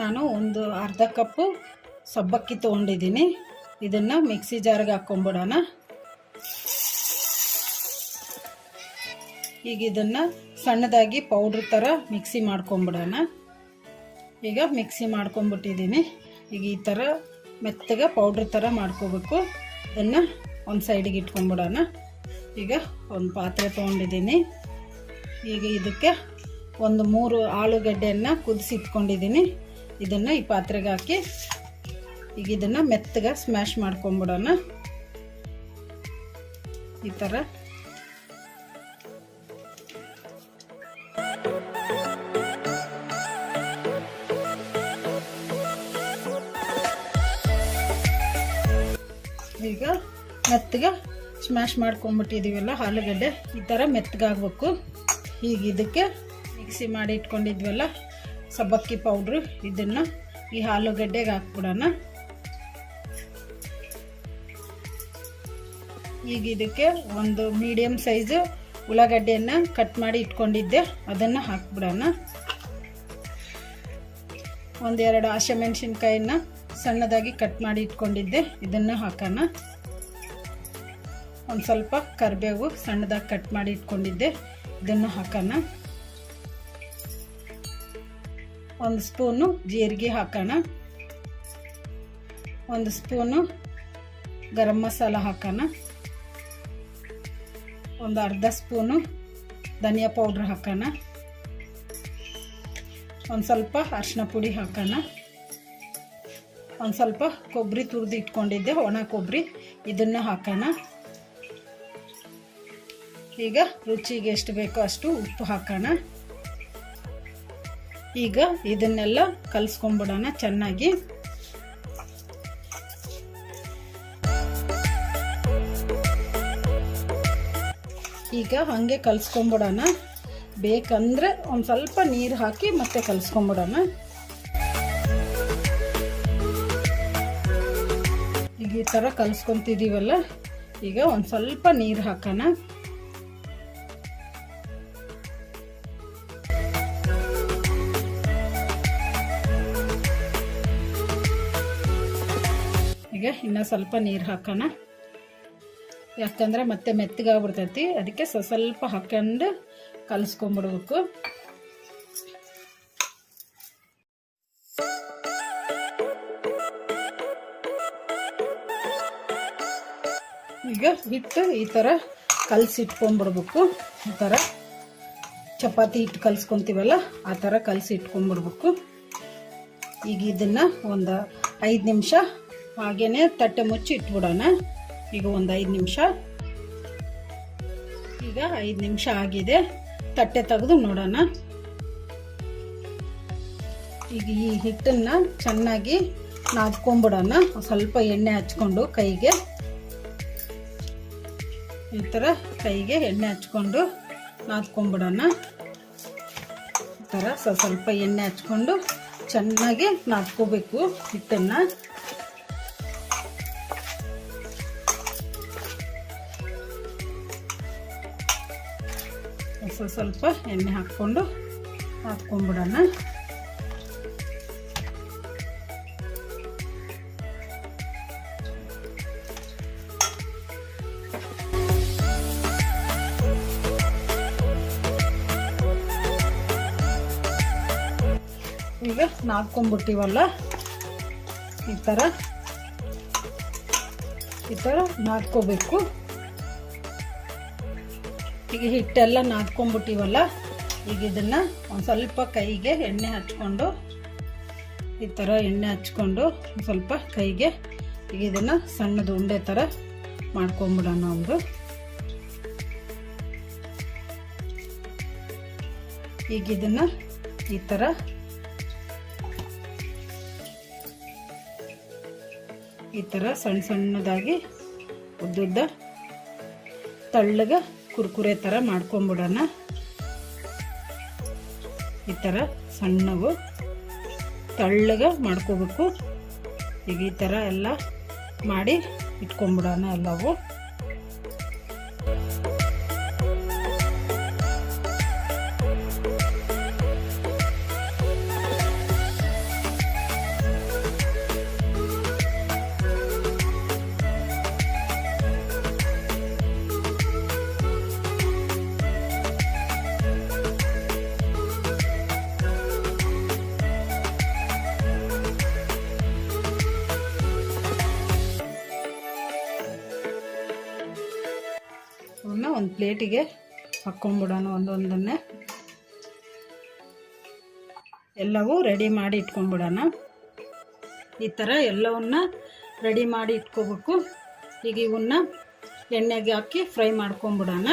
ನಾನು ಒಂದು ಅರ್ಧ ಕಪ್ಪು ಸಬ್ಬಕ್ಕಿ ತೊಗೊಂಡಿದ್ದೀನಿ. ಇದನ್ನು ಮಿಕ್ಸಿ ಜಾರ್ಗೆ ಹಾಕ್ಕೊಂಬಿಡೋಣ. ಈಗ ಇದನ್ನು ಸಣ್ಣದಾಗಿ ಪೌಡ್ರ್ ಥರ ಮಿಕ್ಸಿ ಮಾಡ್ಕೊಂಬಿಡೋಣ. ಈಗ ಮಿಕ್ಸಿ ಮಾಡ್ಕೊಂಬಿಟ್ಟಿದ್ದೀನಿ. ಈಗ ಈ ಥರ ಮೆತ್ತಗೆ ಪೌಡ್ರ್ ಥರ ಮಾಡ್ಕೋಬೇಕು. ಇದನ್ನು ಒಂದು ಸೈಡಿಗೆ ಇಟ್ಕೊಂಬಿಡೋಣ. ಈಗ ಒಂದು ಪಾತ್ರೆ ತೊಗೊಂಡಿದ್ದೀನಿ. ಈಗ ಇದಕ್ಕೆ ಒಂದು 3 ಆಲೂಗಡ್ಡೆಯನ್ನು ಕುದಿಸಿ ಇಟ್ಕೊಂಡಿದ್ದೀನಿ. ಇದನ್ನು ಈ ಪಾತ್ರೆಗೆ ಹಾಕಿ ಈಗ ಇದನ್ನು ಮೆತ್ತಗೆ ಸ್ಮ್ಯಾಶ್ ಮಾಡ್ಕೊಂಬಿಡೋಣ. ಈ ಥರ ಈಗ ಮೆತ್ತಗೆ ಸ್ಮ್ಯಾಶ್ ಮಾಡ್ಕೊಂಬಿಟ್ಟಿದ್ದೀವಲ್ಲ ಆಲೂಗಡ್ಡೆ, ಈ ಥರ ಮೆತ್ತಗಾಗಬೇಕು. ಈಗ ಇದಕ್ಕೆ ಮಿಕ್ಸಿ ಮಾಡಿ ಇಟ್ಕೊಂಡಿದ್ವಲ್ಲ ಸಬ್ಬಕ್ಕಿ ಪೌಡ್ರು, ಇದನ್ನು ಈ ಆಲೂಗಡ್ಡೆಗೆ ಹಾಕ್ಬಿಡೋಣ. ಈಗ ಇದಕ್ಕೆ ಒಂದು ಮೀಡಿಯಮ್ ಸೈಜು ಉಳ್ಳಾಗಡ್ಡೆಯನ್ನು ಕಟ್ ಮಾಡಿ ಇಟ್ಕೊಂಡಿದ್ದೆ, ಅದನ್ನು ಹಾಕ್ಬಿಡೋಣ. ಒಂದೆರಡು ಹಸಿಮೆಣಸಿನ್ಕಾಯಿನ ಸಣ್ಣದಾಗಿ ಕಟ್ ಮಾಡಿ ಇಟ್ಕೊಂಡಿದ್ದೆ, ಇದನ್ನು ಹಾಕೋಣ. ಒಂದು ಸ್ವಲ್ಪ ಕರಿಬೇವು ಸಣ್ಣದಾಗಿ ಕಟ್ ಮಾಡಿ ಇಟ್ಕೊಂಡಿದ್ದೆ, ಇದನ್ನು ಹಾಕೋಣ. ಒಂದು ಸ್ಪೂನು ಜೀರಿಗೆ ಹಾಕೋಣ. ಒಂದು ಸ್ಪೂನು ಗರಂ ಮಸಾಲ ಹಾಕೋಣ. ಒಂದು ಅರ್ಧ ಸ್ಪೂನು ಧನಿಯಾ ಪೌಡ್ರ್ ಹಾಕೋಣ. ಒಂದು ಸ್ವಲ್ಪ ಅರಿಶಿನ ಪುಡಿ ಹಾಕೋಣ. ಒಂದು ಸ್ವಲ್ಪ ಕೊಬ್ಬರಿ ತುರಿದು ಇಟ್ಕೊಂಡಿದ್ದೆ, ಒಣ ಕೊಬ್ಬರಿ, ಇದನ್ನು ಹಾಕೋಣ. ಈಗ ರುಚಿಗೆ ಎಷ್ಟು ಬೇಕೋ ಅಷ್ಟು ಉಪ್ಪು ಹಾಕೋಣ. ಈಗ ಇದನ್ನೆಲ್ಲ ಕಲಿಸ್ಕೊಂಬಿಡೋಣ ಚೆನ್ನಾಗಿ. ಈಗ ಹಾಗೆ ಕಲಿಸ್ಕೊಂಬಿಡೋಣ. ಬೇಕಂದರೆ ಒಂದು ಸ್ವಲ್ಪ ನೀರು ಹಾಕಿ ಮತ್ತೆ ಕಲಿಸ್ಕೊಂಬಿಡೋಣ. ಈಗ ಈ ಥರ ಕಲಿಸ್ಕೊತಿದ್ದೀವಲ್ಲ, ಈಗ ಒಂದು ಸ್ವಲ್ಪ ನೀರು ಹಾಕೋಣ. ಈಗ ಇನ್ನೂ ಸ್ವಲ್ಪ ನೀರು ಹಾಕೋಣ. ಯಾಕಂದರೆ ಮತ್ತೆ ಮೆತ್ತಗಾಗ್ಬಿಡ್ತೈತಿ, ಅದಕ್ಕೆ ಸ್ವಲ್ಪ ಹಾಕೊಂಡು ಕಲಿಸ್ಕೊಂಬಿಡ್ಬೇಕು. ಈಗ ಹಿಟ್ಟು ಈ ಥರ ಕಲಸಿಟ್ಕೊಂಬಿಡ್ಬೇಕು. ಈ ಥರ ಚಪಾತಿ ಹಿಟ್ಟು ಕಲಿಸ್ಕೊತೀವಲ್ಲ ಆ ಥರ ಕಲಸಿ ಇಟ್ಕೊಂಬಿಡ್ಬೇಕು. ಈಗ ಇದನ್ನು ಒಂದು 5 ನಿಮಿಷ ಹಾಗೇ ತಟ್ಟೆ ಮುಚ್ಚಿ ಇಟ್ಬಿಡೋಣ. ಈಗ ಒಂದು 5 ನಿಮಿಷ. ಈಗ 5 ನಿಮಿಷ ಆಗಿದೆ, ತಟ್ಟೆ ತೆಗೆದು ನೋಡೋಣ. ಈಗ ಈ ಹಿಟ್ಟನ್ನು ಚೆನ್ನಾಗಿ ನಾದ್ಕೊಂಬಿಡೋಣ. ಸ್ವಲ್ಪ ಎಣ್ಣೆ ಹಚ್ಕೊಂಡು ಕೈಗೆ, ಈ ಥರ ಕೈಗೆ ಎಣ್ಣೆ ಹಚ್ಕೊಂಡು ನಾದ್ಕೊಂಬಿಡೋಣ. ಈ ಥರ ಸ್ವಲ್ಪ ಎಣ್ಣೆ ಹಚ್ಕೊಂಡು ಚೆನ್ನಾಗಿ ನಾದ್ಕೋಬೇಕು ಹಿಟ್ಟನ್ನು. ಸ್ವಲ್ಪ ಎಣ್ಣೆ ಹಾಕ್ಕೊಂಡು ಹಾಕ್ಕೊಂಬಿಡೋಣ. ಈಗ ನಾದ್ಕೊಂಬಿಟ್ಟಿವಲ್ಲ, ಈ ಥರ ನಾದ್ಕೋಬೇಕು. ಈಗ ಹಿಟ್ಟೆಲ್ಲ ನಾದ್ಕೊಂಬಿಟ್ಟಿವಲ್ಲ, ಈಗ ಇದನ್ನು ಒಂದು ಸ್ವಲ್ಪ ಕೈಗೆ ಎಣ್ಣೆ ಹಚ್ಕೊಂಡು, ಈ ಥರ ಎಣ್ಣೆ ಹಚ್ಕೊಂಡು ಒಂದು ಸ್ವಲ್ಪ ಕೈಗೆ ಈಗ ಇದನ್ನು ಸಣ್ಣದು ಉಂಡೆ ಥರ ಮಾಡ್ಕೊಂಬಿಡೋಣ. ಒಂದು ಈಗ ಇದನ್ನು ಈ ಥರ ಸಣ್ಣ ಸಣ್ಣದಾಗಿ ಉದ್ದುದ್ದ ತಳ್ಳಗೆ ಕುರ್ಕುರೆ ಥರ ಮಾಡ್ಕೊಂಬಿಡೋಣ. ಈ ಥರ ಸಣ್ಣವು ತಳ್ಳಗೆ ಮಾಡ್ಕೋಬೇಕು. ಈಗ ಈ ಥರ ಎಲ್ಲ ಮಾಡಿ ಇಟ್ಕೊಂಡ್ಬಿಡೋಣ ಎಲ್ಲವೂ. ಅವನ್ನ ಒಂದು ಪ್ಲೇಟಿಗೆ ಹಾಕ್ಕೊಂಬಿಡೋಣ. ಒಂದೊಂದನ್ನೇ ಎಲ್ಲವೂ ರೆಡಿ ಮಾಡಿ ಇಟ್ಕೊಂಡ್ಬಿಡೋಣ. ಈ ಥರ ಎಲ್ಲವನ್ನ ರೆಡಿ ಮಾಡಿ ಇಟ್ಕೋಬೇಕು. ಈಗ ಇವನ್ನ ಎಣ್ಣೆಗೆ ಹಾಕಿ ಫ್ರೈ ಮಾಡ್ಕೊಂಬಿಡೋಣ.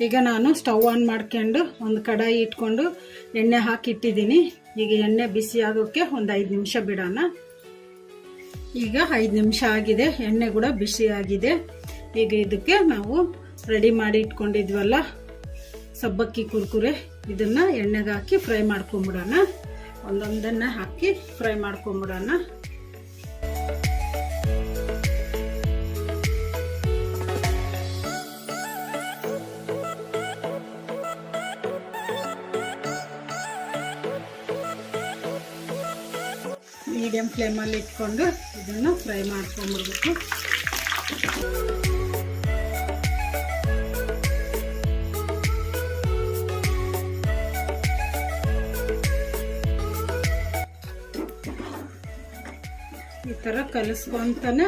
ಈಗ ನಾನು ಸ್ಟವ್ ಆನ್ ಮಾಡ್ಕೊಂಡು ಒಂದು ಕಡಾಯಿ ಇಟ್ಕೊಂಡು ಎಣ್ಣೆ ಹಾಕಿಟ್ಟಿದ್ದೀನಿ. ಈಗ ಎಣ್ಣೆ ಬಿಸಿ ಆಗೋಕ್ಕೆ ಒಂದು 5 ನಿಮಿಷ ಬಿಡೋಣ. ಈಗ 5 ನಿಮಿಷ ಆಗಿದೆ, ಎಣ್ಣೆ ಕೂಡ ಬಿಸಿ ಆಗಿದೆ. ಈಗ ಇದಕ್ಕೆ ನಾವು ರೆಡಿ ಮಾಡಿ ಇಟ್ಕೊಂಡಿದ್ವಲ್ಲ ಸಬ್ಬಕ್ಕಿ ಕುರ್ಕುರೆ, ಇದನ್ನ ಎಣ್ಣೆಗೆ ಹಾಕಿ ಫ್ರೈ ಮಾಡ್ಕೊಂಬಿಡೋಣ. ಒಂದೊಂದನ್ನ ಹಾಕಿ ಫ್ರೈ ಮಾಡ್ಕೊಂಬಿಡೋಣ. ಮೀಡಿಯಂ ಫ್ಲೇಮಲ್ಲಿ ಇಟ್ಕೊಂಡು ಇದನ್ನು ಫ್ರೈ ಮಾಡ್ಕೊಂಬಿಡ್ಬೇಕು. ಈ ಥರ ಕಲಿಸ್ಕೊಂತಾನೆ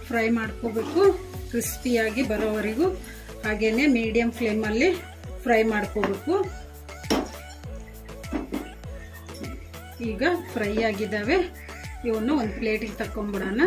ಫ್ರೈ ಮಾಡ್ಕೋಬೇಕು, ಕ್ರಿಸ್ಪಿಯಾಗಿ ಬರೋವರೆಗೂ. ಹಾಗೇನೆ ಮೀಡಿಯಂ ಫ್ಲೇಮಲ್ಲಿ ಫ್ರೈ ಮಾಡ್ಕೋಬೇಕು. ಈಗ ಫ್ರೈ ಆಗಿದ್ದಾವೆ, ಇವನ್ನು ಒಂದು ಪ್ಲೇಟಿಗೆ ತಕೊಂಡ್ಬಿಡೋಣ.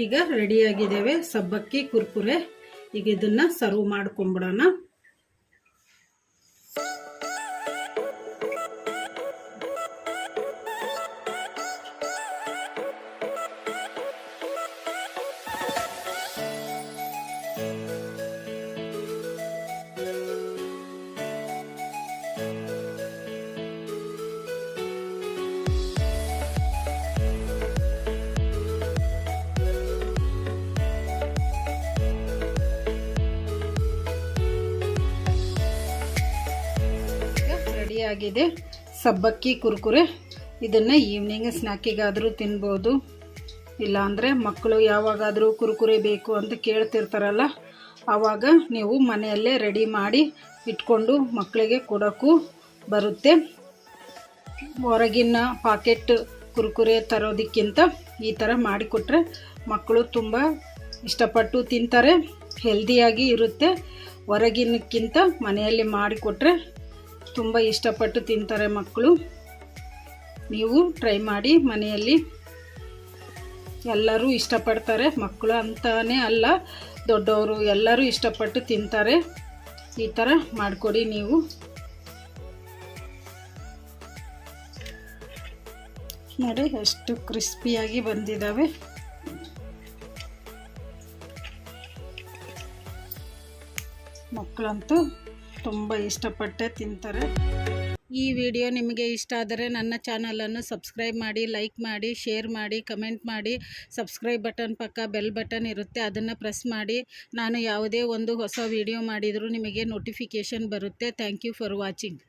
ಈಗ ರೆಡಿಯಾಗಿದ್ದೇವೆ ಸಬ್ಬಕ್ಕಿ ಕುರ್ಕುರೆ. ಈಗ ಇದನ್ನ ಸರ್ವ್ ಮಾಡ್ಕೊಂಬಿಡೋಣ. ಆಗಿದೆ ಸಬ್ಬಕ್ಕಿ ಕುರ್ಕುರೆ. ಇದನ್ನ ಈವ್ನಿಂಗ್ ಸ್ನ್ಯಾಕಿಗಾದರೂ ತಿನ್ಬೋದು, ಇಲ್ಲಾಂದರೆ ಮಕ್ಕಳು ಯಾವಾಗಾದರೂ ಕುರ್ಕುರೆ ಬೇಕು ಅಂತ ಕೇಳ್ತಿರ್ತಾರಲ್ಲ, ಆವಾಗ ನೀವು ಮನೆಯಲ್ಲೇ ರೆಡಿ ಮಾಡಿ ಇಟ್ಕೊಂಡು ಮಕ್ಕಳಿಗೆ ಕೊಡೋಕ್ಕೂ ಬರುತ್ತೆ. ಹೊರಗಿನ ಪಾಕೆಟ್ ಕುರ್ಕುರೆ ತರೋದಕ್ಕಿಂತ ಈ ಥರ ಮಾಡಿಕೊಟ್ರೆ ಮಕ್ಕಳು ತುಂಬ ಇಷ್ಟಪಟ್ಟು ತಿಂತಾರೆ, ಹೆಲ್ದಿಯಾಗಿ ಇರುತ್ತೆ. ಹೊರಗಿನಕ್ಕಿಂತ ಮನೆಯಲ್ಲಿ ಮಾಡಿಕೊಟ್ರೆ ತುಂಬ ಇಷ್ಟಪಟ್ಟು ತಿಂತಾರೆ ಮಕ್ಕಳು. ನೀವು ಟ್ರೈ ಮಾಡಿ ಮನೆಯಲ್ಲಿ. ಎಲ್ಲರೂ ಇಷ್ಟಪಡ್ತಾರೆ, ಮಕ್ಕಳು ಅಂತಾನೆ ಅಲ್ಲ, ದೊಡ್ಡವರು ಎಲ್ಲರೂ ಇಷ್ಟಪಟ್ಟು ತಿಂತಾರೆ. ಈ ಥರ ಮಾಡಿಕೊಡಿ ನೀವು. ನೋಡಿ ಎಷ್ಟು ಕ್ರಿಸ್ಪಿಯಾಗಿ ಬಂದಿದ್ದಾವೆ. ಮಕ್ಕಳಂತೂ ತುಂಬ ಇಷ್ಟಪಟ್ಟೆ ತಿಂತಾರೆ. ಈ ವಿಡಿಯೋ ನಿಮಗೆ ಇಷ್ಟ ಆದರೆ ನನ್ನ ಚಾನಲನ್ನು ಸಬ್ಸ್ಕ್ರೈಬ್ ಮಾಡಿ, ಲೈಕ್ ಮಾಡಿ, ಶೇರ್ ಮಾಡಿ, ಕಮೆಂಟ್ ಮಾಡಿ. ಸಬ್ಸ್ಕ್ರೈಬ್ ಬಟನ್ ಪಕ್ಕ ಬೆಲ್ ಬಟನ್ ಇರುತ್ತೆ, ಅದನ್ನು ಪ್ರೆಸ್ ಮಾಡಿ. ನಾನು ಯಾವುದೇ ಒಂದು ಹೊಸ ವಿಡಿಯೋ ಮಾಡಿದರೂ ನಿಮಗೆ ನೋಟಿಫಿಕೇಷನ್ ಬರುತ್ತೆ. Thank you for watching.